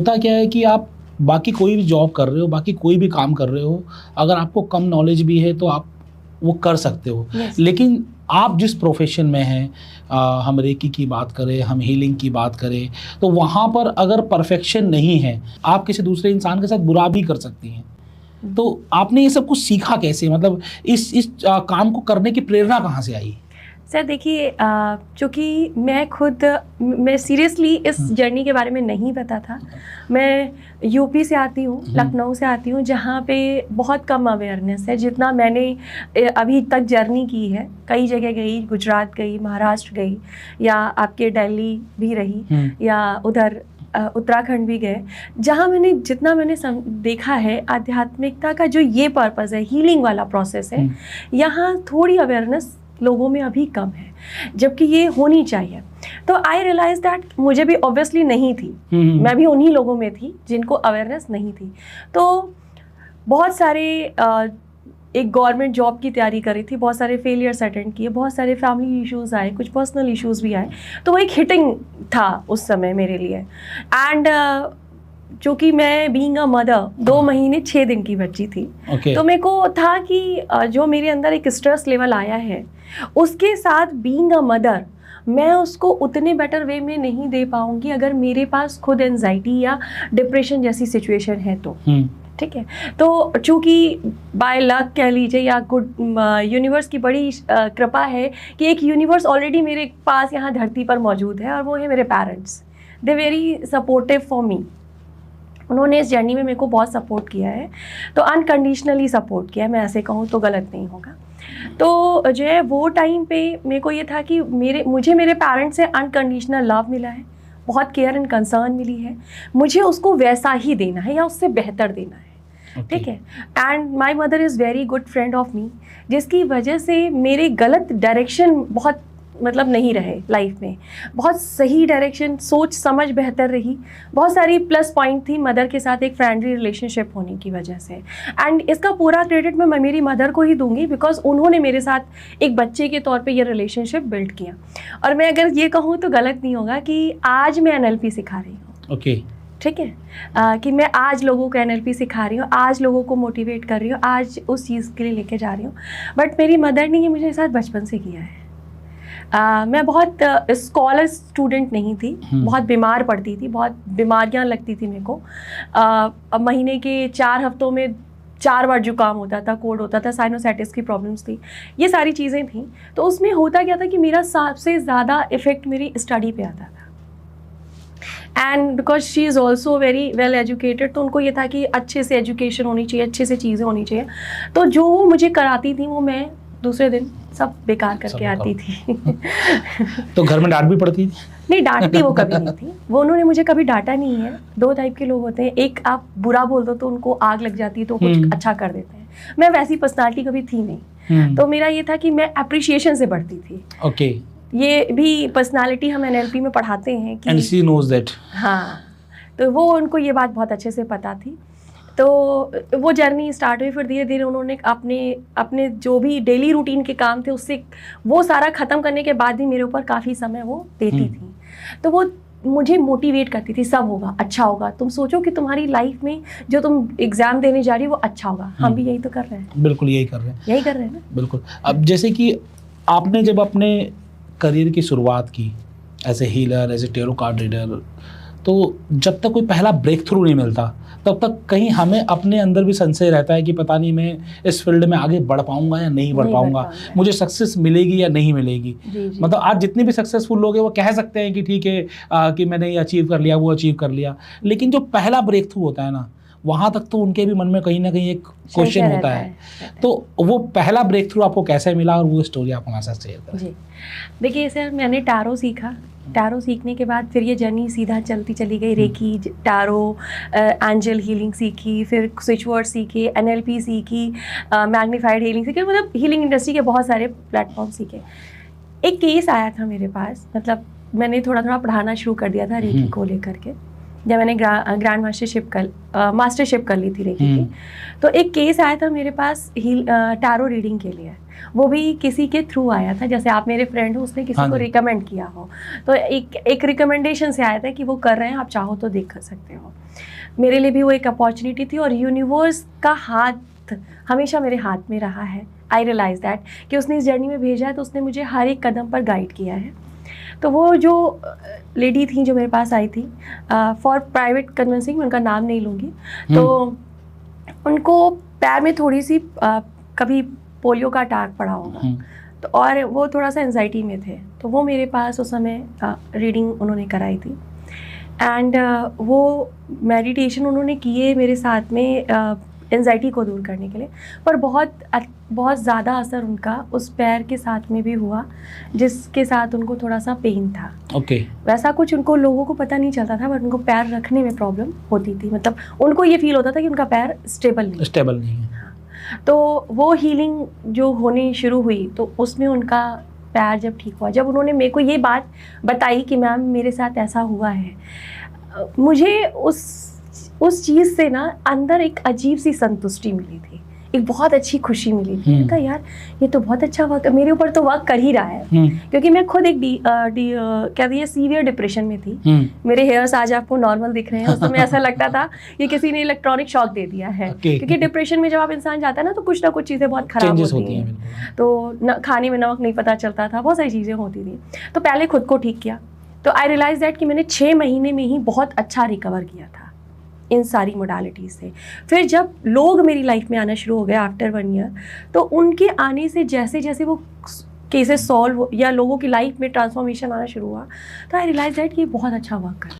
होता क्या है कि आप बाकी कोई भी जॉब कर रहे हो, बाकी कोई भी काम कर रहे हो, अगर आपको कम नॉलेज भी है तो आप वो कर सकते हो। लेकिन आप जिस प्रोफेशन में हैं, हम रेकी की बात करें, हम हीलिंग की बात करें, तो वहाँ पर अगर परफेक्शन नहीं है, आप किसी दूसरे इंसान के साथ बुरा भी कर सकती हैं। तो आपने ये सब कुछ सीखा कैसे, मतलब इस काम को करने की प्रेरणा कहाँ से आई? सर देखिए, चूँकि मैं सीरियसली इस जर्नी के बारे में नहीं पता था। मैं यूपी से आती हूँ, लखनऊ से आती हूँ, जहाँ पे बहुत कम अवेयरनेस है। जितना मैंने अभी तक जर्नी की है, कई जगह गई, गुजरात गई, महाराष्ट्र गई, या आपके दिल्ली भी रही, या उधर उत्तराखंड भी गए, जहाँ जितना मैंने देखा है आध्यात्मिकता का जो ये पर्पज़ है, हीलिंग वाला प्रोसेस है, यहाँ थोड़ी अवेयरनेस लोगों में अभी कम है, जबकि ये होनी चाहिए। तो आई रियलाइज दैट मुझे भी ऑब्वियसली नहीं थी, मैं भी उन्हीं लोगों में थी जिनको अवेयरनेस नहीं थी। तो बहुत सारे एक गवर्नमेंट जॉब की तैयारी करी थी, बहुत सारे फेलियर्स अटेंड किए, बहुत सारे फैमिली इश्यूज़ आए, कुछ पर्सनल इश्यूज़ भी आए। तो वो एक हिटिंग था उस समय मेरे लिए। एंड चूँकि मैं बीइंग अ मदर 2 महीने 6 दिन की बच्ची थी, तो मेरे को था कि जो मेरे अंदर एक स्ट्रेस लेवल आया है, उसके साथ बीइंग अ मदर मैं उसको उतने बेटर वे में नहीं दे पाऊँगी अगर मेरे पास खुद एंजाइटी या डिप्रेशन जैसी सिचुएशन है तो। ठीक है, तो चूँकि बाय लक कह लीजिए या गुड यूनिवर्स की बड़ी कृपा है कि एक यूनिवर्स ऑलरेडी मेरे पास यहाँ धरती पर मौजूद है, और वो है मेरे parents. They very supportive for me. उन्होंने इस जर्नी में मेरे को बहुत सपोर्ट किया है, तो अनकंडीशनली सपोर्ट किया है, मैं ऐसे कहूँ तो गलत नहीं होगा। तो जो है वो टाइम पे मेरे को ये था कि मुझे मेरे पेरेंट्स से अनकंडीशनल लव मिला है, बहुत केयर एंड कंसर्न मिली है, मुझे उसको वैसा ही देना है या उससे बेहतर देना है। ठीक है, and my mother is very good friend of me, जिसकी वजह से मेरे गलत डायरेक्शन बहुत मतलब नहीं रहे लाइफ में, बहुत सही डायरेक्शन, सोच समझ बेहतर रही। बहुत सारी प्लस पॉइंट थी मदर के साथ एक फ्रेंडली रिलेशनशिप होने की वजह से। एंड इसका पूरा क्रेडिट मैं मेरी मदर को ही दूंगी, बिकॉज उन्होंने मेरे साथ एक बच्चे के तौर पे ये रिलेशनशिप बिल्ड किया। और मैं अगर ये कहूँ तो गलत नहीं होगा कि आज मैं NLP सिखा रही हूँ। ओके, ठीक है, कि मैं आज लोगों को NLP सिखा रही हूँ, आज लोगों को मोटिवेट कर रही हूँ, आज उस चीज़ के लिए लेके जा रही हूँ। बट मेरी मदर ने ये मुझे साथ बचपन से किया है। मैं बहुत स्कॉलर स्टूडेंट नहीं थी, बहुत बीमार पड़ती थी, बहुत बीमारियां लगती थी मेरे को। महीने के 4 हफ्तों में 4 बार जुकाम होता था, कोल्ड होता था, साइनोसाइटिस की प्रॉब्लम्स थी, ये सारी चीज़ें थी। तो उसमें होता क्या था कि मेरा सबसे ज़्यादा इफ़ेक्ट मेरी स्टडी पे आता था। And because she is also very well educated, तो उनको ये था कि अच्छे से एजुकेशन होनी चाहिए, अच्छे से चीज़ें होनी चाहिए। तो जो वो मुझे कराती थी वो मैं दूसरे दिन सब बेकार करके आती थी। तो घर में डांट भी पड़ती थी? नहीं, डांटती वो कभी नहीं थी, वो उन्होंने मुझे कभी डांटा नहीं है। 2 टाइप के लोग होते हैं, एक आप बुरा बोल दो तो उनको आग लग जाती है तो कुछ अच्छा कर देते हैं। मैं वैसी पर्सनालिटी कभी थी नहीं। तो मेरा ये था कि मैं अप्रिशिएशन से बढ़ती थी। ओके, ये भी पर्सनालिटी हम NLP में पढ़ाते हैं कि And she knows that. हाँ, तो वो उनको ये बात बहुत अच्छे से पता थी। तो वो जर्नी स्टार्ट हुई, फिर धीरे धीरे उन्होंने अपने जो भी डेली रूटीन के काम थे उससे वो सारा ख़त्म करने के बाद भी मेरे ऊपर काफ़ी समय वो देती थी। तो वो मुझे मोटिवेट करती थी, सब होगा, अच्छा होगा, तुम सोचो कि तुम्हारी लाइफ में जो तुम एग्ज़ाम देने जा रही हो वो अच्छा होगा। हम भी यही तो कर रहे हैं। बिल्कुल यही कर रहे हैं ना। बिल्कुल। अब जैसे कि आपने जब अपने करियर की शुरुआत की as a healer, as a tarot card reader, तो जब तक कोई पहला ब्रेक थ्रू नहीं मिलता तब तक कहीं हमें अपने अंदर भी संशय रहता है कि पता नहीं मैं इस फील्ड में आगे बढ़ पाऊंगा या नहीं बढ़ पाऊंगा, मुझे सक्सेस मिलेगी या नहीं मिलेगी। मतलब आज जितने भी सक्सेसफुल लोग हैं वो कह सकते हैं कि ठीक है कि मैंने ये अचीव कर लिया, वो अचीव कर लिया, लेकिन जो पहला ब्रेक थ्रू होता है ना, वहाँ तक तो उनके भी मन में कहीं ना कहीं एक क्वेश्चन होता है। तो वो पहला ब्रेक थ्रू आपको कैसे मिला और वो स्टोरी आप हमारे साथ शेयर करें। जी, देखिए सर, मैंने टैरो सीखा। टैरो सीखने के बाद फिर ये जर्नी सीधा चलती चली गई। रेकी, टैरो, एंजल हीलिंग सीखी, फिर स्विच वर्ड सीखे, NLP सीखी, मैग्नीफाइड हीलिंग सीखी, मतलब हीलिंग इंडस्ट्री के बहुत सारे प्लेटफॉर्म सीखे। एक केस आया था मेरे पास, मतलब मैंने थोड़ा थोड़ा पढ़ाना शुरू कर दिया था रेकी को लेकर के, जब मैंने ग्रैंड मास्टरशिप कर ली थी रेकी की। तो एक केस आया था मेरे पास टैरो रीडिंग के लिए। वो भी किसी के थ्रू आया था, जैसे आप मेरे फ्रेंड हो, उसने किसी हाँ को जी। रिकमेंड किया हो, तो एक रिकमेंडेशन से आया था कि वो कर रहे हैं, आप चाहो तो देख सकते हो। मेरे लिए भी वो एक अपॉर्चुनिटी थी, और यूनिवर्स का हाथ हमेशा मेरे हाथ में रहा है। आई रियलाइज दैट कि उसने इस जर्नी में भेजा है, तो उसने मुझे हर एक कदम पर गाइड किया है। तो वो जो लेडी थी जो मेरे पास आई थी, फॉर प्राइवेट कन्विंसिंग, मैं उनका नाम नहीं लूँगी, तो उनको पैर में थोड़ी सी कभी पोलियो का अटैक पड़ा होगा, तो और वो थोड़ा सा एंजाइटी में थे, तो वो मेरे पास उस समय रीडिंग उन्होंने कराई थी। एंड वो मेडिटेशन उन्होंने किए मेरे साथ में एंजाइटी को दूर करने के लिए, पर बहुत ज़्यादा असर उनका उस पैर के साथ में भी हुआ, जिसके साथ उनको थोड़ा सा पेन था। ओके। वैसा कुछ उनको लोगों को पता नहीं चलता था, बट उनको पैर रखने में प्रॉब्लम होती थी, मतलब उनको ये फील होता था कि उनका पैर स्टेबल नहीं है। तो वो हीलिंग जो होनी शुरू हुई, तो उसमें उनका पैर जब ठीक हुआ, जब उन्होंने मेरे को ये बात बताई कि मैम मेरे साथ ऐसा हुआ है, मुझे उस चीज़ से ना अंदर एक अजीब सी संतुष्टि मिली थी, एक बहुत अच्छी खुशी मिली थी। मैंने कहा यार ये तो बहुत अच्छा वर्क मेरे ऊपर तो वर्क कर ही रहा है, क्योंकि मैं खुद एक क्या दिए सीवियर डिप्रेशन में थी। मेरे हेयर्स आज आपको नॉर्मल दिख रहे हैं, उस समय ऐसा लगता था कि किसी ने इलेक्ट्रॉनिक शॉक दे दिया है। क्योंकि डिप्रेशन में जब आप इंसान जाता है ना, तो कुछ ना कुछ चीज़ें बहुत खराब होती हैं। तो खाने में नमक नहीं पता चलता था, बहुत सारी चीज़ें होती थी। तो पहले खुद को ठीक किया, तो आई रियलाइज दैट कि मैंने 6 महीने में ही बहुत अच्छा रिकवर किया था इन सारी मोडालिटीज़ से। फिर जब लोग मेरी लाइफ में आना शुरू हो गए आफ्टर 1 ईयर, तो उनके आने से जैसे जैसे वो केसेस सॉल्व या लोगों की लाइफ में ट्रांसफॉर्मेशन आना शुरू हुआ, तो आई रियलाइज दैट कि बहुत अच्छा वर्क कर